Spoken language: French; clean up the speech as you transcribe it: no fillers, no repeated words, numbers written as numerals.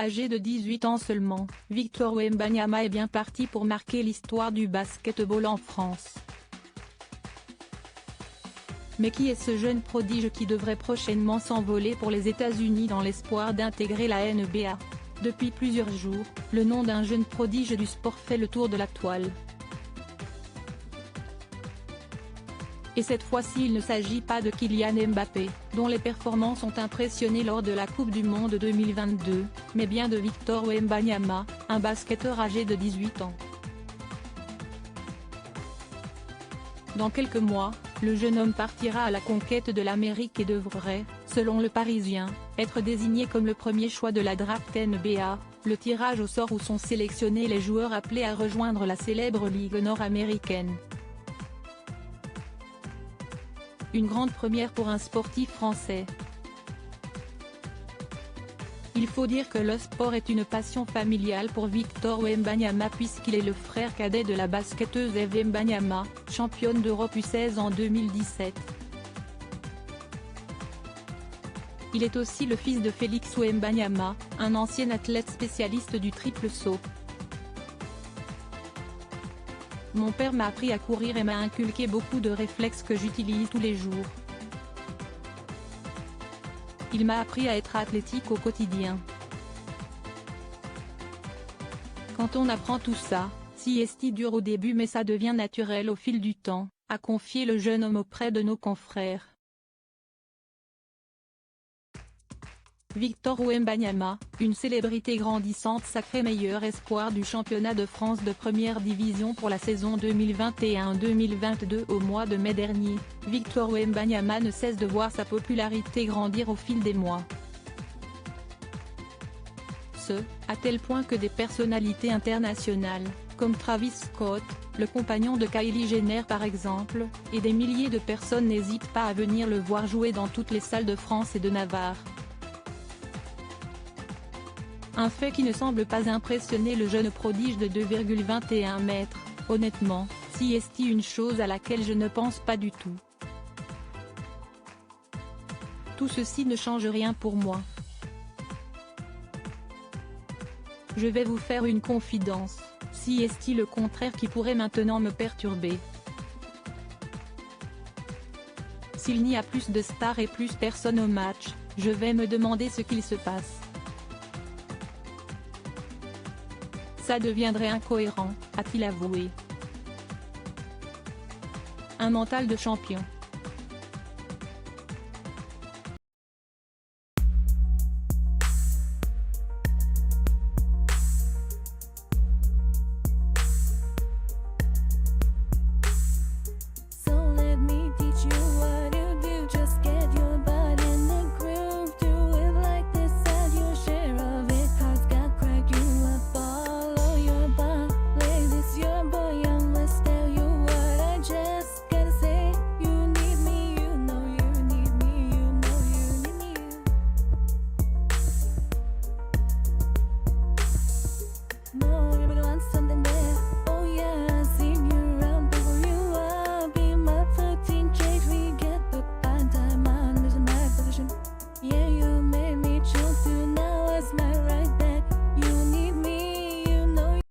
Âgé de 18 ans seulement, Victor Wembanyama est bien parti pour marquer l'histoire du basket-ball en France. Mais qui est ce jeune prodige qui devrait prochainement s'envoler pour les États-Unis dans l'espoir d'intégrer la NBA? Depuis plusieurs jours, le nom d'un jeune prodige du sport fait le tour de la toile. Et cette fois-ci il ne s'agit pas de Kylian Mbappé, dont les performances ont impressionné lors de la Coupe du Monde 2022, mais bien de Victor Wembanyama, un basketteur âgé de 18 ans. Dans quelques mois, le jeune homme partira à la conquête de l'Amérique et devrait, selon le Parisien, être désigné comme le premier choix de la draft NBA, le tirage au sort où sont sélectionnés les joueurs appelés à rejoindre la célèbre ligue nord-américaine. Une grande première pour un sportif français. Il faut dire que le sport est une passion familiale pour Victor Wembanyama puisqu'il est le frère cadet de la basketteuse Eve Wembanyama, championne d'Europe U16 en 2017. Il est aussi le fils de Félix Wembanyama, un ancien athlète spécialiste du triple saut. Mon père m'a appris à courir et m'a inculqué beaucoup de réflexes que j'utilise tous les jours. Il m'a appris à être athlétique au quotidien. Quand on apprend tout ça, c'est dur au début mais ça devient naturel au fil du temps, a confié le jeune homme auprès de nos confrères. Victor Wembanyama, une célébrité grandissante sacré meilleur espoir du championnat de France de première division pour la saison 2021-2022 au mois de mai dernier, Victor Wembanyama ne cesse de voir sa popularité grandir au fil des mois. À tel point que des personnalités internationales, comme Travis Scott, le compagnon de Kylie Jenner par exemple, et des milliers de personnes n'hésitent pas à venir le voir jouer dans toutes les salles de France et de Navarre. Un fait qui ne semble pas impressionner le jeune prodige de 2,21 mètres, honnêtement, c'est une chose à laquelle je ne pense pas du tout. Tout ceci ne change rien pour moi. Je vais vous faire une confidence, c'est le contraire qui pourrait maintenant me perturber. S'il n'y a plus de stars et plus personne au match, je vais me demander ce qu'il se passe. Ça deviendrait incohérent, a-t-il avoué. Un mental de champion.